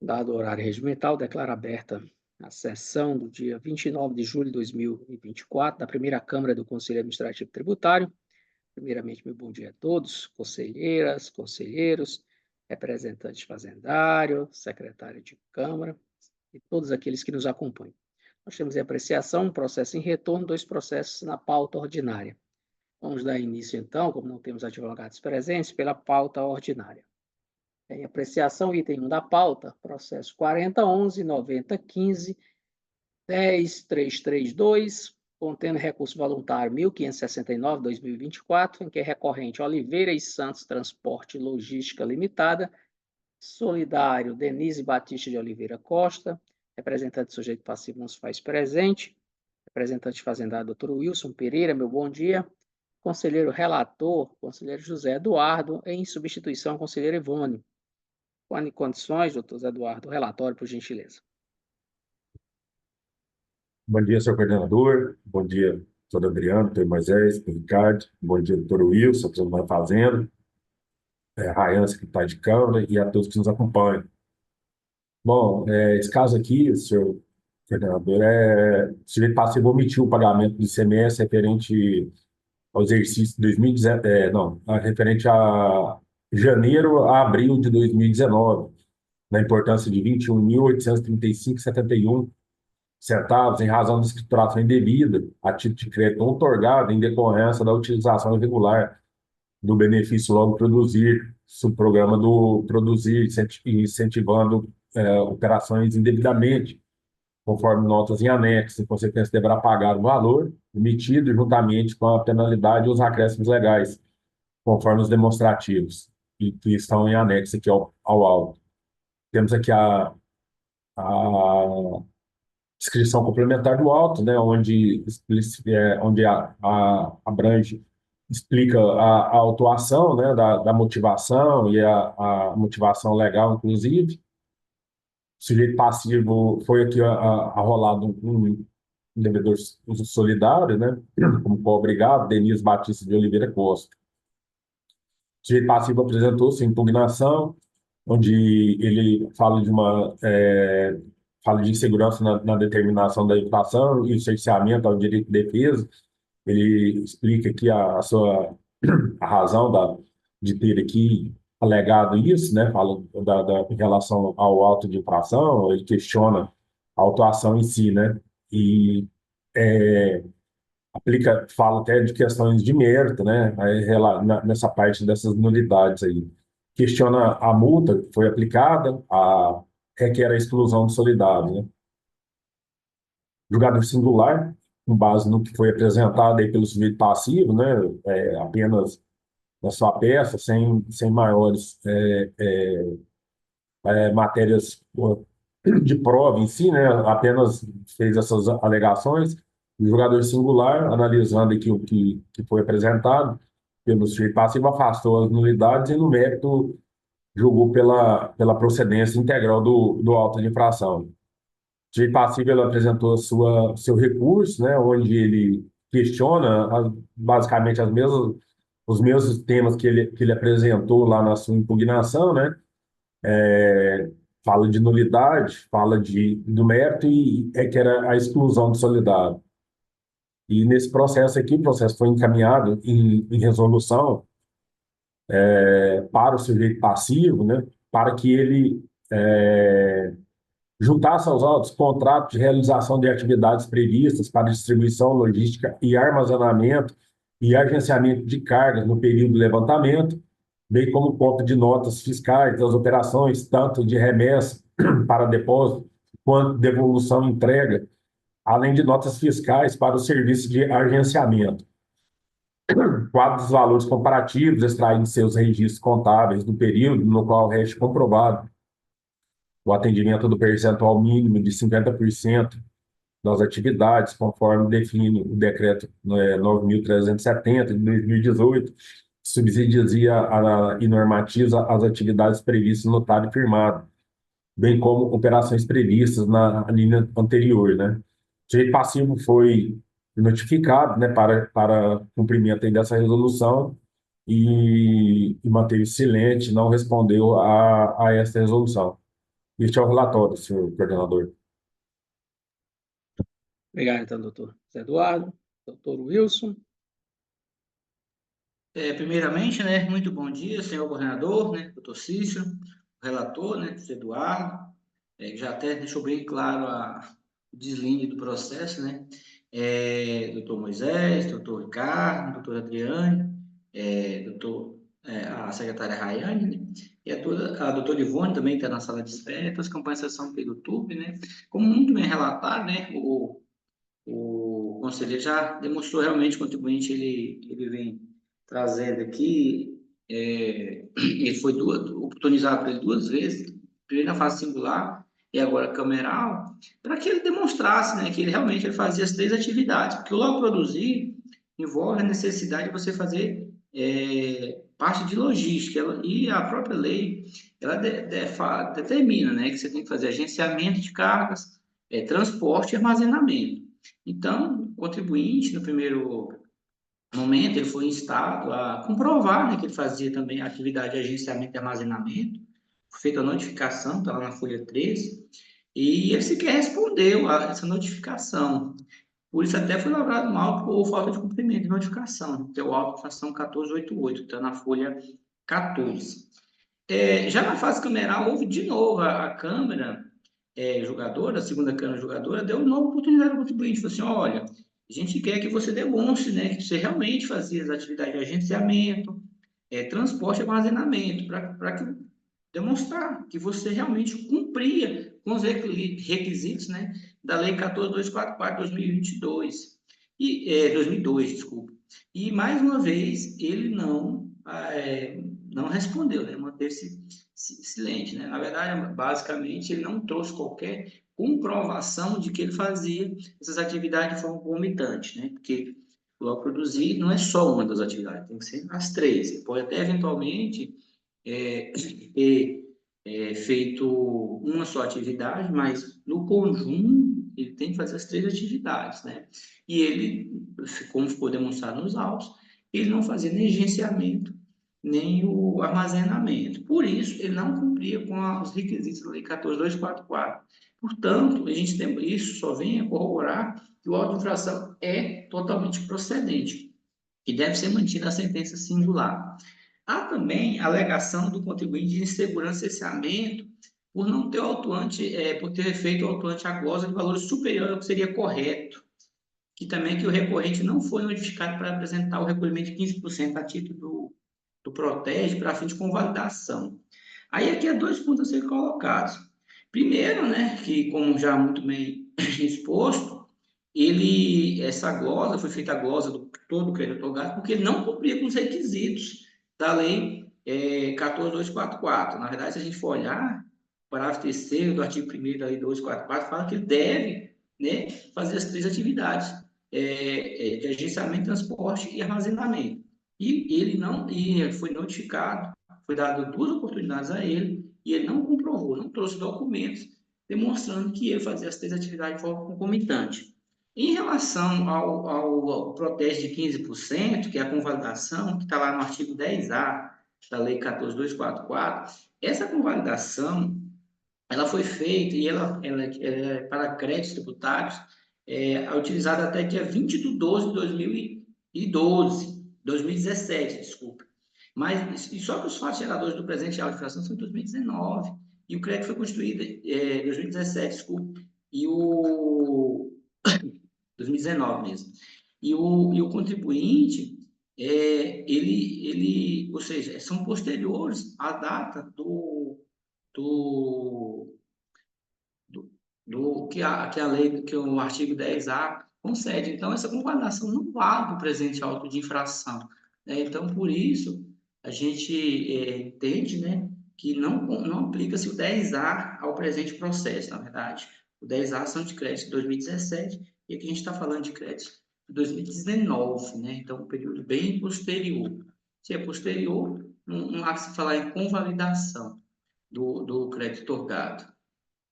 Dado o horário regimental, declaro aberta a sessão do dia 29 de julho de 2024 da primeira Câmara do Conselho Administrativo Tributário. Primeiramente, meu bom dia a todos, conselheiras, conselheiros, representantes fazendários, secretário de Câmara e todos aqueles que nos acompanham. Nós temos em apreciação um processo em retorno, dois processos na pauta ordinária. Vamos dar início, então, como não temos advogados presentes, pela pauta ordinária. Em apreciação, item 1 da pauta, processo 4011-9015-10332, contendo recurso voluntário 1569/2024, em que é recorrente Oliveira e Santos Transporte e Logística Limitada, solidário Denise Batista de Oliveira Costa, representante do sujeito passivo não se faz presente, representante fazendário doutor Wilson Pereira, meu bom dia, conselheiro relator, conselheiro José Eduardo, em substituição, conselheiro Ivone. Com condições, doutor Zé Eduardo, o relatório, por gentileza. Bom dia, senhor coordenador. Bom dia, doutor Adriano, doutor Moisés, doutor Ricardo. Bom dia, doutor Wilson, presidente da Fazenda, Rayane, secretário de Câmara, e a todos que nos acompanham. Bom, esse caso aqui, senhor coordenador, o sujeito passivo omitiu o pagamento do ICMS referente ao exercício de 2019, referente a janeiro a abril de 2019, na importância de 21.835,71 centavos, em razão de escrituração indevida, a título de crédito outorgado em decorrência da utilização irregular do benefício logo produzir, subprograma do produzir, incentivando operações indevidamente, conforme notas em anexo. Em consequência, deverá pagar o valor emitido juntamente com a penalidade e os acréscimos legais, conforme os demonstrativos, e que estão em anexo aqui ao auto. Temos aqui a descrição complementar do auto, né, onde abrange, explica a autuação, né, da motivação e a motivação legal, inclusive. O sujeito passivo foi aqui arrolado um devedor solidário, né, como co-obrigado, Denise Batista de Oliveira Costa. O sujeito passivo apresentou sua impugnação, onde ele fala de insegurança na determinação da infração e o cerceamento ao direito de defesa. Ele explica aqui a razão de ter aqui alegado isso, né? Fala em relação ao auto de infração, ele questiona a autuação em si, né? E é, fala até de questões de mérito, né? Aí, nessa parte dessas nulidades aí. Questiona a multa que foi aplicada, requer a exclusão do solidário, né? Julgado singular, com base no que foi apresentado aí pelo sujeito passivo, né? Apenas na sua peça, sem maiores matérias de prova em si, né? Apenas fez essas alegações. O julgador singular, analisando aqui o que foi apresentado pelo sujeito passivo, afastou as nulidades e, no mérito, julgou pela procedência integral do auto de infração. O sujeito passivo ele apresentou seu recurso, né? Onde ele questiona basicamente os mesmos temas que ele apresentou lá na sua impugnação, né? Fala de nulidade, fala do mérito e requer a exclusão do solidário. E nesse processo aqui, o processo foi encaminhado em resolução para o sujeito passivo, né, para que ele juntasse aos autos contratos de realização de atividades previstas para distribuição, logística e armazenamento e agenciamento de cargas no período do levantamento, bem como conta de notas fiscais das operações, tanto de remessa para depósito quanto devolução e entrega, além de notas fiscais para o serviço de agenciamento. Quadro dos valores comparativos extraídos de seus registros contábeis do período no qual reste comprovado o atendimento do percentual mínimo de 50% das atividades, conforme define o decreto 9.370 de 2018, que subsidia e normatiza as atividades previstas no TAB firmado, bem como operações previstas na linha anterior, né? O direito passivo foi notificado, né, para cumprimento aí dessa resolução e manteve silente, não respondeu a essa resolução. Este é o relatório, senhor coordenador. Obrigado, então, doutor Zé Eduardo. Doutor Wilson. Primeiramente, né, muito bom dia, senhor governador, né, doutor Cícero, relator, né, José Eduardo, que já até deixou bem claro o deslinde do processo, né, doutor Moisés, doutor Ricardo, doutor Adriane, a secretária Rayane, né, e a doutora Ivone também está na sala de espera, todas as campanhas de sessão pelo YouTube, né, como muito bem relatado, né, o conselheiro já demonstrou realmente o contribuinte, ele vem trazendo aqui, ele foi oportunizado para ele duas vezes, primeiro na fase singular e agora cameral, para que ele demonstrasse, né, que ele realmente ele fazia as três atividades, porque o logo produzir envolve a necessidade de você fazer parte de logística, e a própria lei, ela determina, né, que você tem que fazer agenciamento de cargas, transporte e armazenamento. Então, o contribuinte, no primeiro momento, ele foi instado a comprovar, né, que ele fazia também a atividade de agenciamento e armazenamento, foi feita a notificação, está lá na folha 13, e ele sequer respondeu a essa notificação. Por isso até foi lavrado um auto por falta de cumprimento de notificação, que é o auto de infração 1488, está na folha 14. Já na fase cameral, houve de novo a Câmara jogadora, a segunda Câmara jogadora, deu uma nova oportunidade ao contribuinte. Falou assim: olha, a gente quer que você demonstre, né, que você realmente fazia as atividades de agenciamento, transporte e armazenamento, para demonstrar que você realmente cumpria com os requisitos, né, da Lei 14.244 de 2022. 2002, desculpa. E, mais uma vez, ele não respondeu, né, manteve-se silente, né? Na verdade, basicamente, ele não trouxe qualquer comprovação de que ele fazia essas atividades de forma concomitante, né? Porque logo produzir não é só uma das atividades, tem que ser as três. Ele pode até, eventualmente, ter feito uma só atividade, mas no conjunto ele tem que fazer as três atividades, né? E ele, como ficou demonstrado nos autos, ele não fazia nem agenciamento, nem o armazenamento. Por isso, ele não cumpria com os requisitos da Lei 14.244. Portanto, a gente tem, isso só vem a corroborar que o auto de infração é totalmente procedente e deve ser mantida a sentença singular. Há também a alegação do contribuinte de insegurança e cesseamento por não ter autuante, por ter feito o autuante a glosa de valores superiores ao que seria correto, que também que o recorrente não foi notificado para apresentar o recolhimento de 15% a título do Protege para fim de convalidação. Aí aqui há dois pontos a ser colocados. Primeiro, né, que como já muito bem exposto, essa glosa, foi feita a glosa do todo o crédito otorgado, porque ele não cumpria com os requisitos da lei 14.244. Na verdade, se a gente for olhar, o parágrafo 3º do artigo 1º da lei 244 fala que ele deve, né, fazer as três atividades de agenciamento, transporte e armazenamento. E ele não, e foi notificado, foi dado duas oportunidades a ele, e ele não comprovou, não trouxe documentos demonstrando que ele fazia as três atividades de forma concomitante. Em relação ao protege de 15%, que é a convalidação, que está lá no artigo 10A da Lei 14.244, essa convalidação ela foi feita e ela é para créditos tributários utilizada até dia 20 de 12 de 2017, desculpa. Mas só que os fatos geradores do presente auto de infração são em 2019 e o crédito foi constituído em 2017, desculpa, e o 2019 mesmo. E o contribuinte, ou seja, são posteriores à data do, que a lei, que o artigo 10A concede. Então, essa convalidação não vale para o presente auto de infração, né? Então, por isso, a gente entende, né, que não aplica-se o 10A ao presente processo, na verdade. O 10A são de crédito de 2017 e aqui a gente está falando de crédito de 2019, né? Então, um período bem posterior. Se é posterior, não há que se falar em convalidação do crédito otorgado.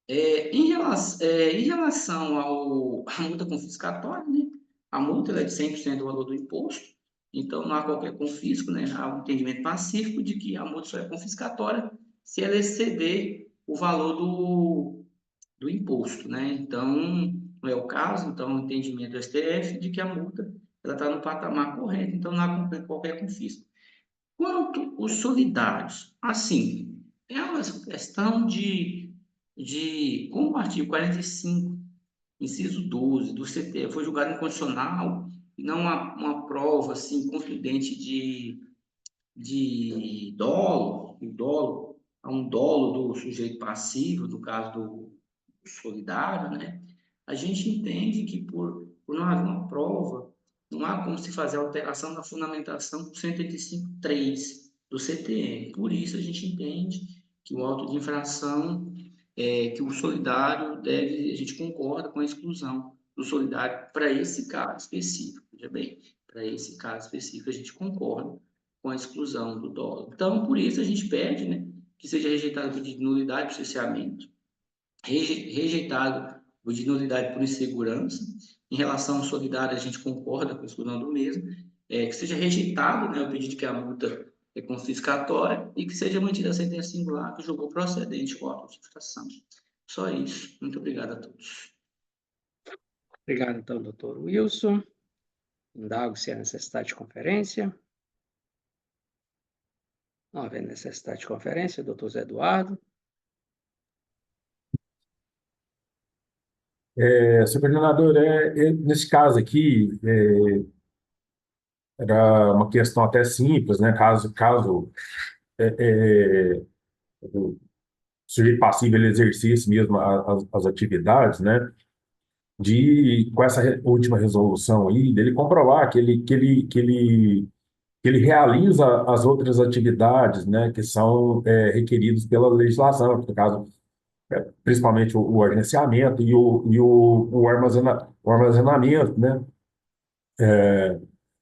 Em relação à multa confiscatória, né? A multa é de 100% do valor do imposto, então não há qualquer confisco, né? Há um entendimento pacífico de que a multa só é confiscatória se ela exceder o valor do imposto, né? Então, não é o caso, então, o entendimento do STF de que a multa ela está no patamar correto, então não há qualquer confisco. Quanto os solidários, assim, é uma questão como o artigo 45, inciso 12 do CT foi julgado incondicional e não uma prova assim concludente de dolo, a um dolo do sujeito passivo, no caso do solidário, né? A gente entende que por não haver uma prova, não há como se fazer alteração da fundamentação do 185.3 do CTM. Por isso a gente entende que o auto de infração, que o solidário deve, a gente concorda com a exclusão do solidário para esse caso específico. Veja bem, para esse caso específico a gente concorda com a exclusão do dolo. Então, por isso a gente pede, né, que seja rejeitado o pedido de nulidade do cerceamento, rejeitado o de nulidade por insegurança. Em relação ao solidário, a gente concorda com a exclusão do mesmo, que seja rejeitado, né, o pedido de que a multa é confiscatória e que seja mantida a sentença singular que julgou procedente o auto de infração. Só isso. Muito obrigado a todos. Obrigado, então, doutor Wilson. Indago se há necessidade de conferência. Não havendo necessidade de conferência, doutor Zé Eduardo. Senhor coordenador, nesse caso aqui, era uma questão até simples, né? Caso o sujeito passivo ele exercesse mesmo as atividades, né? Com essa última resolução aí, dele comprovar que ele realiza as outras atividades, né? Que são requeridas pela legislação, no caso, principalmente o agenciamento o armazenamento, né?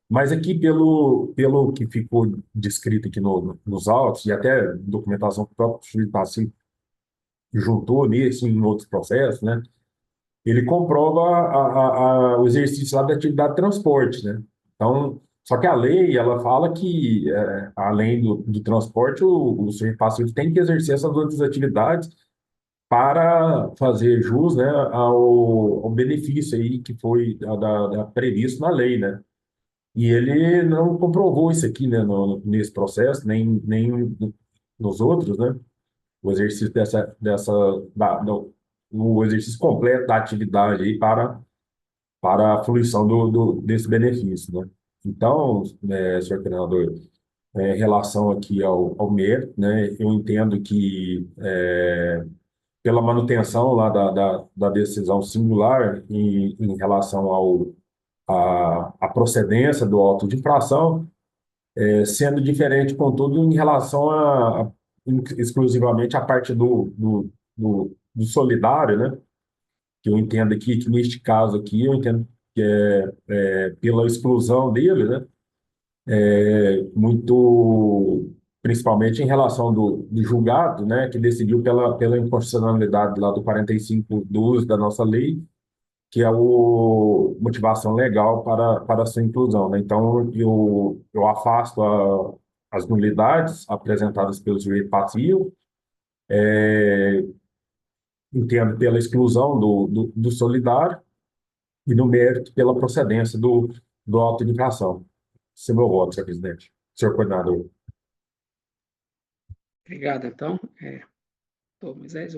Mas aqui, pelo que ficou descrito aqui nos autos, e até documentação que o próprio sujeito passivo juntou nesse e em outros processos, né? Ele comprova o exercício lá da atividade de transporte, né? Então, só que a lei, ela fala que, além do transporte, o sujeito passivo tem que exercer essas outras atividades para fazer jus, né, ao benefício aí que foi previsto na lei, né? E ele não comprovou isso aqui, né, nesse processo, nem nos outros, né? O exercício o exercício completo da atividade aí para a fruição desse benefício, né? Então, senhor coordenador, em relação aqui ao mérito, né, eu entendo que pela manutenção lá da decisão singular em relação à procedência do auto de infração, sendo diferente, contudo, em relação exclusivamente à parte do solidário, né? Que eu entendo aqui, que neste caso aqui, eu entendo que pela exclusão dele, né? Muito, principalmente em relação do julgado, né? Que decidiu pela inconstitucionalidade lá do 45 do uso da nossa lei, que é a motivação legal para a sua inclusão, né? Então, eu afasto as nulidades apresentadas pelo sujeito passivo, entendo pela exclusão do solidário e no mérito pela procedência do auto de infração. Esse é meu voto, senhor presidente. Senhor coordenador. Obrigado, então. Doutor Moisés,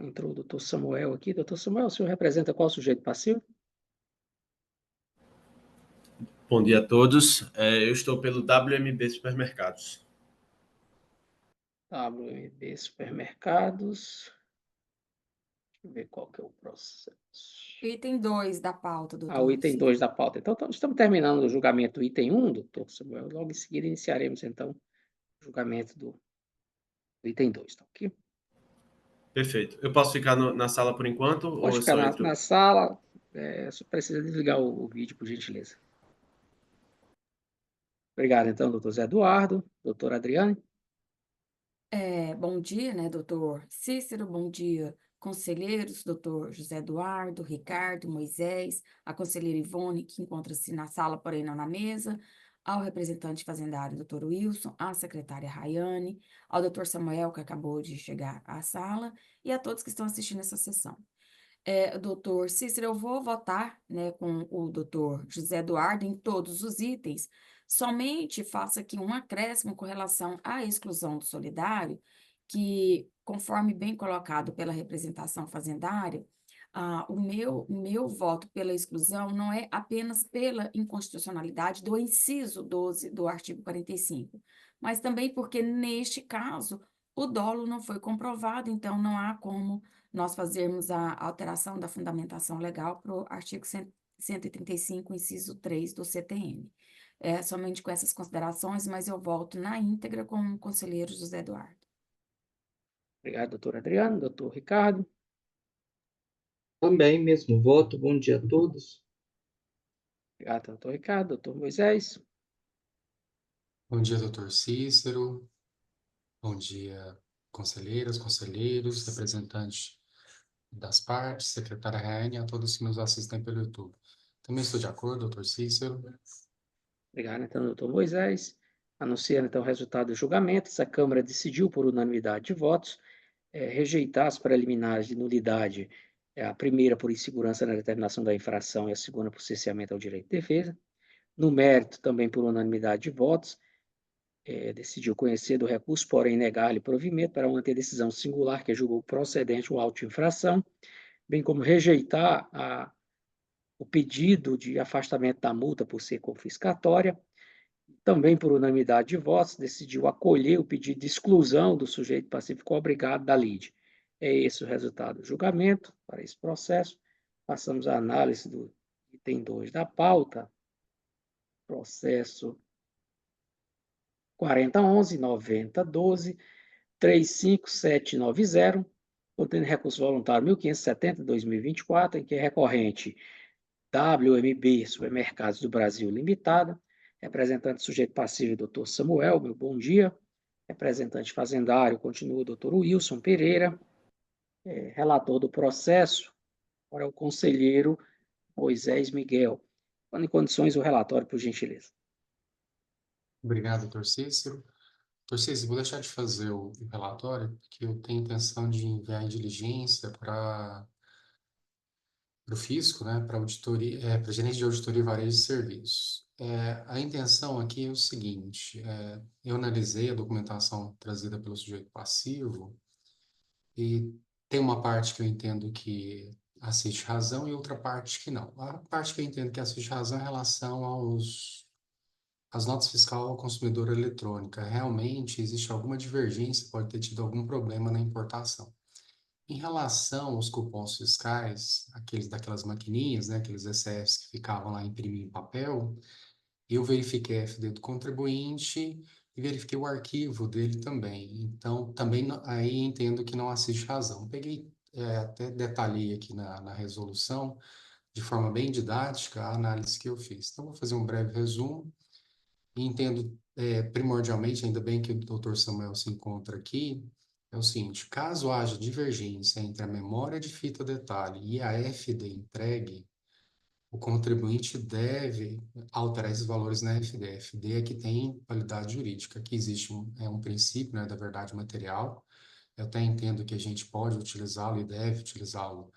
entrou o doutor Samuel aqui. Doutor Samuel, o senhor representa qual sujeito passivo? Bom dia a todos. Eu estou pelo WMB Supermercados. WMB Supermercados. Deixa eu ver qual que é o processo. Item 2 da pauta, doutor. O item 2 da pauta. Então, estamos terminando o julgamento do item 1, doutor Samuel. Logo em seguida, iniciaremos, então, o julgamento do item 2, tá ok? Perfeito. Eu posso ficar na sala por enquanto? Pode ou eu ficar só entro? na sala. Só precisa desligar o vídeo, por gentileza. Obrigado, então, doutor Zé Eduardo. Doutor Adriane. Bom dia, né, doutor Cícero? Bom dia, conselheiros, doutor José Eduardo, Ricardo, Moisés, a conselheira Ivone, que encontra-se na sala, porém não na mesa, ao representante fazendário, doutor Wilson, à secretária Rayane, ao doutor Samuel, que acabou de chegar à sala, e a todos que estão assistindo essa sessão. Doutor Cícero, eu vou votar, né, com o doutor José Eduardo em todos os itens, somente faço aqui um acréscimo com relação à exclusão do solidário, que, conforme bem colocado pela representação fazendária, o meu voto pela exclusão não é apenas pela inconstitucionalidade do inciso 12 do artigo 45, mas também porque, neste caso, o dolo não foi comprovado, então não há como nós fazermos a alteração da fundamentação legal para o artigo 135, inciso 3 do CTN. Somente com essas considerações, mas eu volto na íntegra com o conselheiro José Eduardo. Obrigado, doutor Adriano. Doutor Ricardo. Também, mesmo voto. Bom dia a todos. Obrigado, doutor Ricardo. Doutor Moisés. Bom dia, doutor Cícero. Bom dia, conselheiras, conselheiros, representantes das partes, secretária Raine, a todos que nos assistem pelo YouTube. Também estou de acordo, doutor Cícero. Obrigado, então, doutor Moisés. Anunciando, então, o resultado do julgamento, essa Câmara decidiu, por unanimidade de votos, rejeitar as preliminares de nulidade, a primeira por insegurança na determinação da infração e a segunda por cerceamento ao direito de defesa. No mérito, também por unanimidade de votos, decidiu conhecer do recurso, porém negar-lhe provimento para manter decisão singular que julgou procedente o auto de infração, bem como rejeitar o pedido de afastamento da multa por ser confiscatória. Também por unanimidade de votos, decidiu acolher o pedido de exclusão do sujeito pacífico obrigado da lide. É esse o resultado do julgamento para esse processo. Passamos à análise do item 2 da pauta, processo 4011-9012, 35790, contendo recurso voluntário 1570-2024, em que é recorrente WMB Supermercados do Brasil Limitada, representante sujeito passivo, doutor Samuel, meu bom dia. Representante fazendário, continua o doutor Wilson Pereira. Relator do processo, agora é o conselheiro Moisés Miguel. Quando em condições, o relatório, por gentileza. Obrigado, doutor Cícero. Doutor Cícero, vou deixar de fazer o relatório, porque eu tenho intenção de enviar em diligência para o fisco, né, para auditoria, para gerente de auditoria e varejo de serviços. A intenção aqui é o seguinte: eu analisei a documentação trazida pelo sujeito passivo e tem uma parte que eu entendo que assiste razão e outra parte que não. A parte que eu entendo que assiste razão é em relação às notas fiscais ao consumidor eletrônica. Realmente existe alguma divergência, pode ter tido algum problema na importação. Em relação aos cupons fiscais, aqueles daquelas maquininhas, né, aqueles ECFs que ficavam lá imprimindo em papel, eu verifiquei a FD do contribuinte e verifiquei o arquivo dele também. Então, também aí entendo que não assiste razão. Peguei, até detalhei aqui na resolução, de forma bem didática, a análise que eu fiz. Então, vou fazer um breve resumo. E entendo, primordialmente, ainda bem que o Dr. Samuel se encontra aqui, é o seguinte: caso haja divergência entre a memória de fita detalhe e a FD entregue, o contribuinte deve alterar esses valores na FD. A FD é que tem validade jurídica. Aqui existe um princípio, né, da verdade material. Eu até entendo que a gente pode utilizá-lo e deve utilizá-lo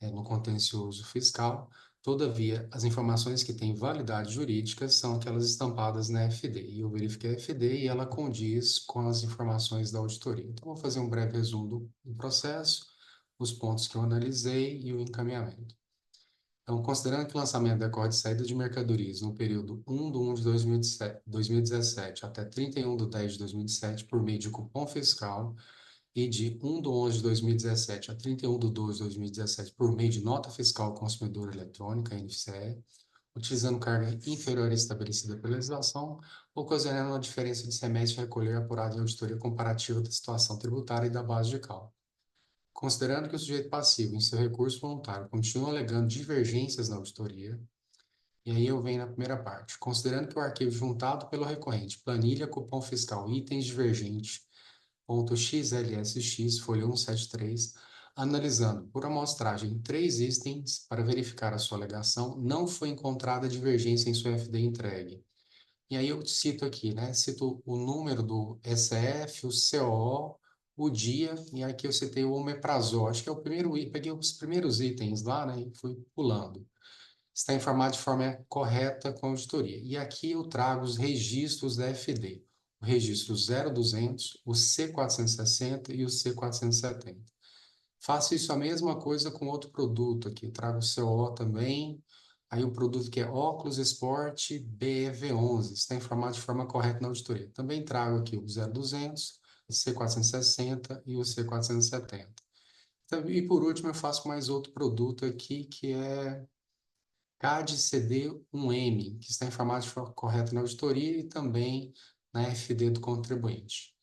no contencioso fiscal. Todavia, as informações que têm validade jurídica são aquelas estampadas na FD. E eu verifiquei a FD e ela condiz com as informações da auditoria. Então, vou fazer um breve resumo do processo, os pontos que eu analisei e o encaminhamento. Então, considerando que o lançamento decorre de saída de mercadorias no período 1 de 1 de 2017 até 31 de 10 de 2007 por meio de cupom fiscal e de 1 de 11 de 2017 a 31 de 12 de 2017 por meio de nota fiscal consumidor eletrônica, NFCE, utilizando carga inferior à estabelecida pela legislação, ocasionando uma diferença de semestre recolher apurado em auditoria comparativa da situação tributária e da base de cálculo. Considerando que o sujeito passivo, em seu recurso voluntário, continua alegando divergências na auditoria, e aí eu venho na primeira parte. Considerando que o arquivo juntado pelo recorrente, planilha, cupom fiscal, itens divergentes, ponto XLSX, folha 173, analisando por amostragem 3 itens para verificar a sua alegação, não foi encontrada divergência em sua FD entregue. E aí eu cito aqui, né? Cito o número do SF, o COO, o dia, e aqui eu citei o omeprazol. Acho que é o primeiro, peguei os primeiros itens lá, né? E fui pulando. Está informado de forma correta com a auditoria. E aqui eu trago os registros da FD. O registro 0200, o C460 e o C470. Faço isso a mesma coisa com outro produto aqui. Trago o COO também. Aí o produto que é óculos esporte BEV11. Está informado de forma correta na auditoria. Também trago aqui o 0200, o C460 e o C470. Então, e por último, eu faço mais outro produto aqui que é CAD-CD1M, que está informado de forma correta na auditoria e também na FD do contribuinte.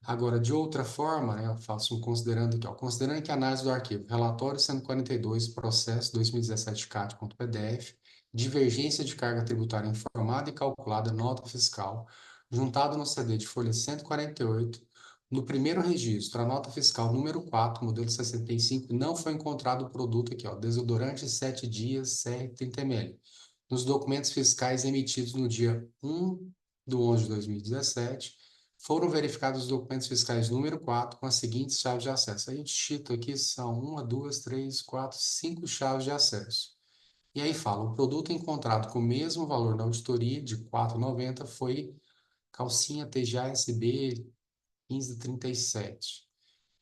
Agora, de outra forma, né, eu faço um considerando aqui, ó, considerando que a análise do arquivo, relatório 142, processo 2017 CAD.pdf, divergência de carga tributária informada e calculada, nota fiscal, juntado no CD de folha 148, no primeiro registro, a nota fiscal número 4, modelo 65, não foi encontrado o produto aqui, ó, desodorante 7 dias, CR 30 ml. Nos documentos fiscais emitidos no dia 1/11/2017, foram verificados os documentos fiscais número 4 com as seguintes chaves de acesso. Aí eu digito aqui, são 1, 2, 3, 4, 5 chaves de acesso. E aí fala, o produto encontrado com o mesmo valor na auditoria de R$ 4,90 foi calcinha TGA SB 1537.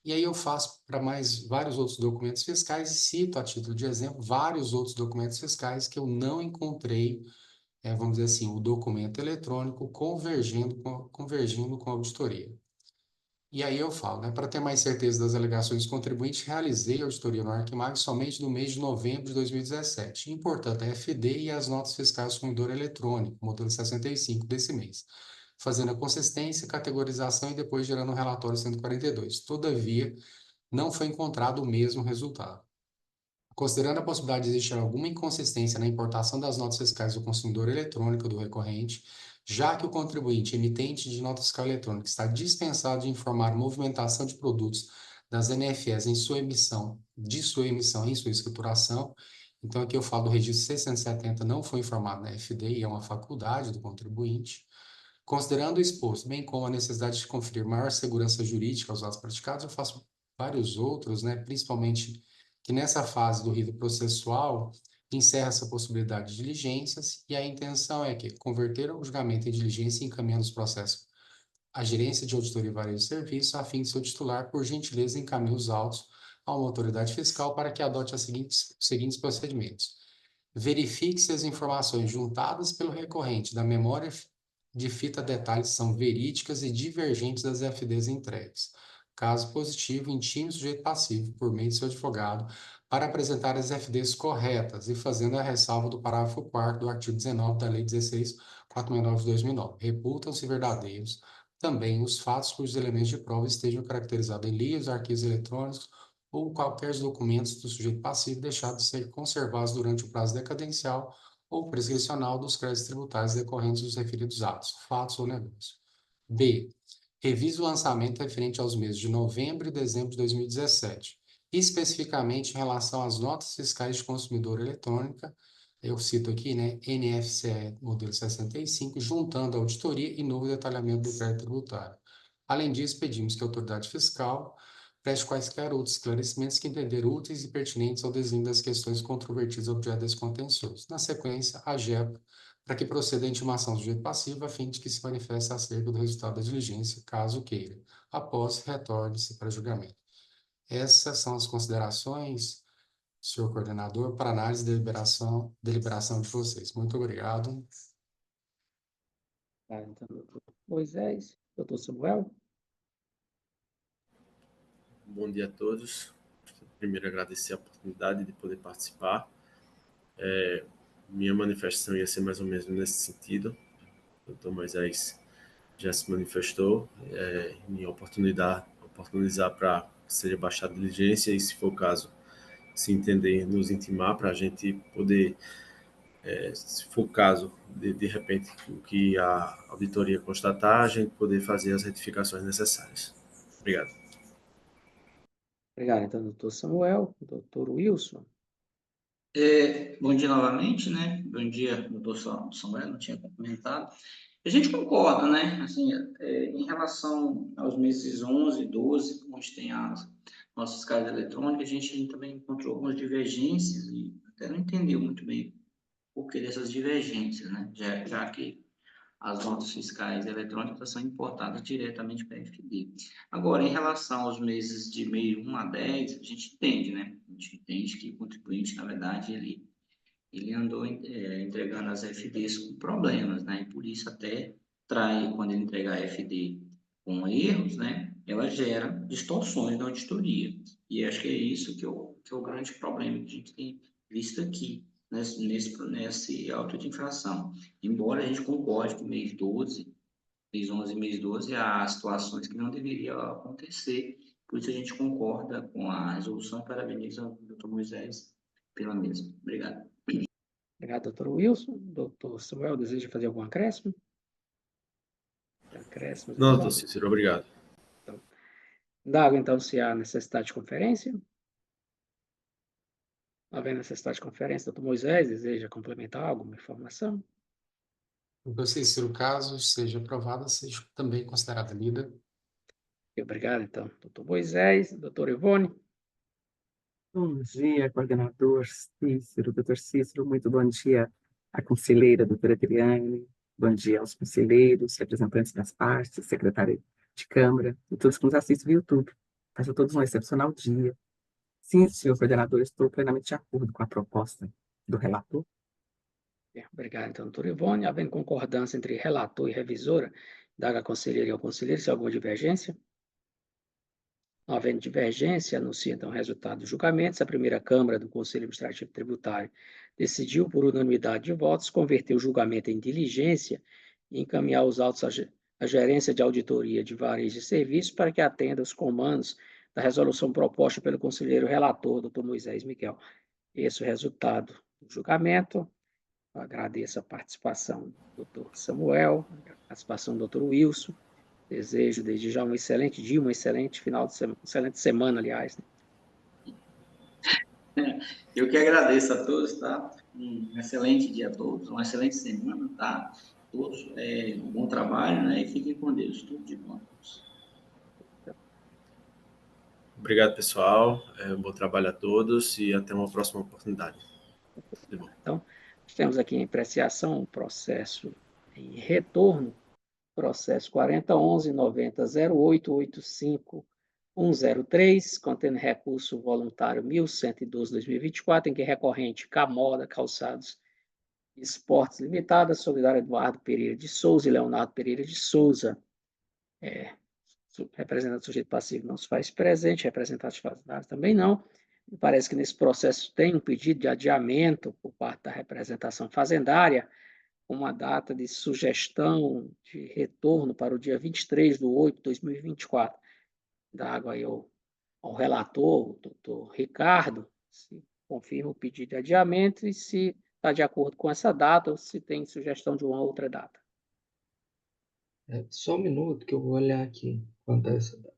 E aí eu faço para mais vários outros documentos fiscais e cito, a título de exemplo, vários outros documentos fiscais que eu não encontrei, vamos dizer assim, o documento eletrônico convergindo com a auditoria. E aí eu falo, né, para ter mais certeza das alegações do contribuinte, realizei a auditoria no Arquimag somente no mês de novembro de 2017. Importante, a FD e as notas fiscais do consumidor eletrônico, modelo 65 desse mês, fazendo a consistência, categorização e depois gerando um relatório 142. Todavia, não foi encontrado o mesmo resultado. Considerando a possibilidade de existir alguma inconsistência na importação das notas fiscais do consumidor eletrônico do recorrente, já que o contribuinte emitente de nota fiscal eletrônica está dispensado de informar a movimentação de produtos das NFEs em sua emissão, em sua escrituração. Então, aqui eu falo do registro 670 não foi informado na FD e é uma faculdade do contribuinte. Considerando o exposto, bem como a necessidade de conferir maior segurança jurídica aos atos praticados, eu faço vários outros, né, principalmente que nessa fase do rito processual encerra essa possibilidade de diligências e a intenção é que converter o julgamento em diligência encaminhando os processos à gerência de auditoria e varejo de serviço, a fim de seu titular, por gentileza, encaminhe os autos a uma autoridade fiscal para que adote os seguintes procedimentos. Verifique se as informações juntadas pelo recorrente da memória de fita detalhes são verídicas e divergentes das FDs entregues. Caso positivo, intime o sujeito passivo, por meio de seu advogado, para apresentar as FDs corretas e fazendo a ressalva do parágrafo 4º do artigo 19 da Lei 16.469 de 2009. Reputam-se verdadeiros também os fatos cujos elementos de prova estejam caracterizados em livros, arquivos eletrônicos ou qualquer documentos do sujeito passivo deixados de ser conservados durante o prazo decadencial ou prescricional dos créditos tributários decorrentes dos referidos atos, fatos ou negócios. B. Revise o lançamento referente aos meses de novembro e dezembro de 2017, especificamente em relação às notas fiscais de consumidor eletrônica, eu cito aqui, né, NFCE modelo 65, juntando a auditoria e novo detalhamento do crédito tributário. Além disso, pedimos que a autoridade fiscal preste quaisquer outros esclarecimentos que entender úteis e pertinentes ao desenho das questões controvertidas objeto desse contencioso. Na sequência, a AGEP, para que proceda a intimação do sujeito passivo, a fim de que se manifeste acerca do resultado da diligência, caso queira. Após, retorne-se para julgamento. Essas são as considerações, senhor coordenador, para análise e deliberação de vocês. Muito obrigado. Tá, então, doutor Moisés, doutor Samuel. Bom dia a todos. Primeiro, agradecer a oportunidade de poder participar. Minha manifestação ia ser mais ou menos nesse sentido. O doutor Moisés já se manifestou, em oportunizar para que seja baixada a diligência e, se for o caso, se entender, nos intimar para a gente poder, se for o caso, de repente, o que a auditoria constatar, a gente poder fazer as retificações necessárias. Obrigado. Obrigado, então, doutor Samuel. Doutor Wilson. Bom dia novamente, né? Bom dia, doutor Samuel, não tinha comentado. A gente concorda, né? Assim, em relação aos meses 11 e 12, onde tem as nossas fiscais eletrônicas, a gente também encontrou algumas divergências e até não entendeu muito bem o porquê dessas divergências, né? Já que as notas fiscais eletrônicas são importadas diretamente para a FD. Agora, em relação aos meses de meio 1 a 10, a gente entende, né? A gente entende que o contribuinte, na verdade, ele andou entregando as FDs com problemas, né? E por isso até quando ele entregar a FD com erros, né? Ela gera distorções na auditoria. E acho que é isso que é o grande problema que a gente tem visto aqui, nesse auto de infração. Embora a gente concorde que mês 12, mês 11 e mês 12 há situações que não deveriam acontecer, por isso a gente concorda com a resolução e parabeniza o Dr. Moisés pela mesma. Obrigado. Obrigado, doutor Wilson. Doutor Samuel, deseja fazer algum acréscimo? Acréscimos, Não, então. doutor Cícero, obrigado. Indago, então, se há necessidade de conferência. Não havendo necessidade de conferência, doutor Moisés, deseja complementar alguma informação? Doutor Cícero, caso seja aprovada, seja também considerada lida. Obrigado, então, doutor Moisés. Doutor Ivone. Bom dia, coordenador Cícero, doutor Cícero, muito bom dia à conselheira, doutora Adriane, bom dia aos conselheiros, representantes das partes, secretária de Câmara e todos que nos assistem via YouTube. Façam todos um excepcional dia. Sim, senhor coordenador, estou plenamente de acordo com a proposta do relator. Obrigado, então, doutor Ivone. Havendo concordância entre relator e revisora, indago a conselheira e ao conselheiro se há alguma divergência. Não havendo divergência, anuncia então o resultado do julgamento. A primeira Câmara do Conselho Administrativo Tributário decidiu, por unanimidade de votos, converter o julgamento em diligência e encaminhar os autos à Gerência de Auditoria de Varejo e Serviços para que atenda os comandos da resolução proposta pelo conselheiro relator, doutor Moisés Miguel. Esse é o resultado do julgamento. Eu agradeço a participação do doutor Samuel, a participação do doutor Wilson. Desejo desde já um excelente dia, um excelente final de semana, excelente semana, aliás. Eu que agradeço a todos, tá? Um excelente dia a todos, uma excelente semana, tá? Todos, um bom trabalho, né? E fiquem com Deus, tudo de bom. Obrigado, pessoal. Um bom trabalho a todos e até uma próxima oportunidade. Então, temos aqui em apreciação um processo em retorno, processo 4011-9008-85-103, contendo recurso voluntário 1112-2024, em que recorrente Camoda Calçados Esportes Limitada, solidária Eduardo Pereira de Souza e Leonardo Pereira de Souza. Representante do sujeito passivo não se faz presente, representante fazendário também não. Me parece que nesse processo tem um pedido de adiamento por parte da representação fazendária, com uma data de sugestão de retorno para o dia 23/8/2024. Dago aí ao relator, o doutor Ricardo, se confirma o pedido de adiamento e se está de acordo com essa data ou se tem sugestão de uma outra data. Só um minuto que eu vou olhar aqui quanto a essa data.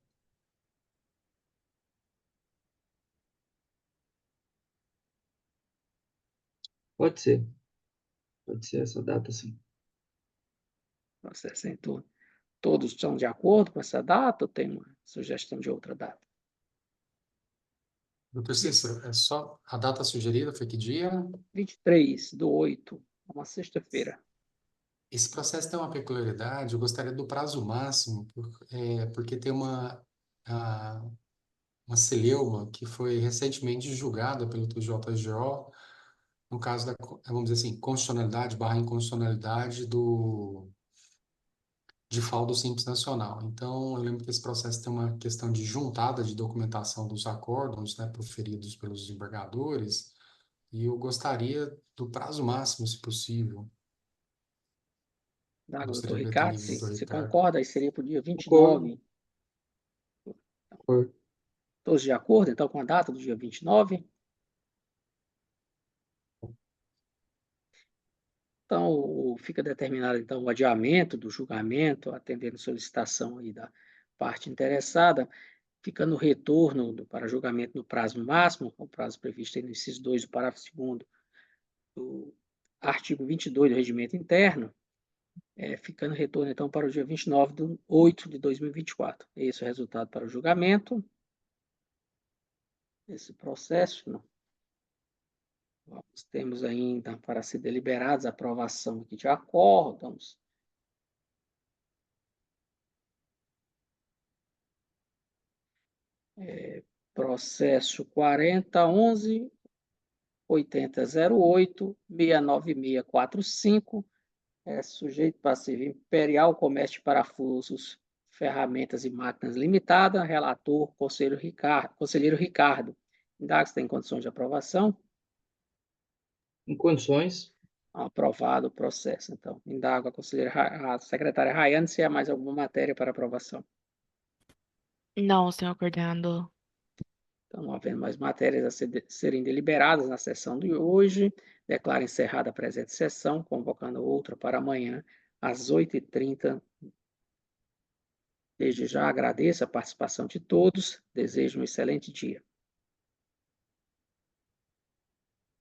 Pode ser essa data, sim. Processo em turno. Todos estão de acordo com essa data ou tem uma sugestão de outra data? Doutor Cícero, é só a data sugerida foi que dia? 23/8, uma sexta-feira. Esse processo tem uma peculiaridade, eu gostaria do prazo máximo, porque tem uma celeuma que foi recentemente julgada pelo TJGO, no caso da, vamos dizer assim, constitucionalidade / inconstitucionalidade de FAO do Simples Nacional. Então, eu lembro que esse processo tem uma questão de juntada de documentação dos acórdons, né, proferidos pelos desembargadores, e eu gostaria do prazo máximo, se possível. Doutor Gostaria de ver Ricardo, também o doutor se Ricardo. concorda, aí seria para o dia Concordo. 29. Concordo. Todos de acordo, então, com a data do dia 29? Então, fica determinado então, o adiamento do julgamento, atendendo solicitação aí da parte interessada, fica no retorno para julgamento no prazo máximo, o prazo previsto aí no inciso 2 do parágrafo 2º do artigo 22 do Regimento Interno, ficando retorno, então, para o dia 29/8 de 2024. Esse é o resultado para o julgamento. Esse processo, não. Nós temos ainda para ser deliberados a aprovação aqui de acórdãos. Processo 4011 8008 69645, sujeito passivo Imperial Comércio de Parafusos, Ferramentas e Máquinas Limitada, relator conselheiro Ricardo. Indago se tem condições de aprovação. Em condições. Aprovado o processo, então. Indago a secretária Rayane se há mais alguma matéria para aprovação. Não, senhor coordenador. Então, não havendo mais matérias a serem deliberadas na sessão de hoje, declaro encerrada a presente sessão, convocando outra para amanhã, às 8h30. Desde já agradeço a participação de todos, desejo um excelente dia.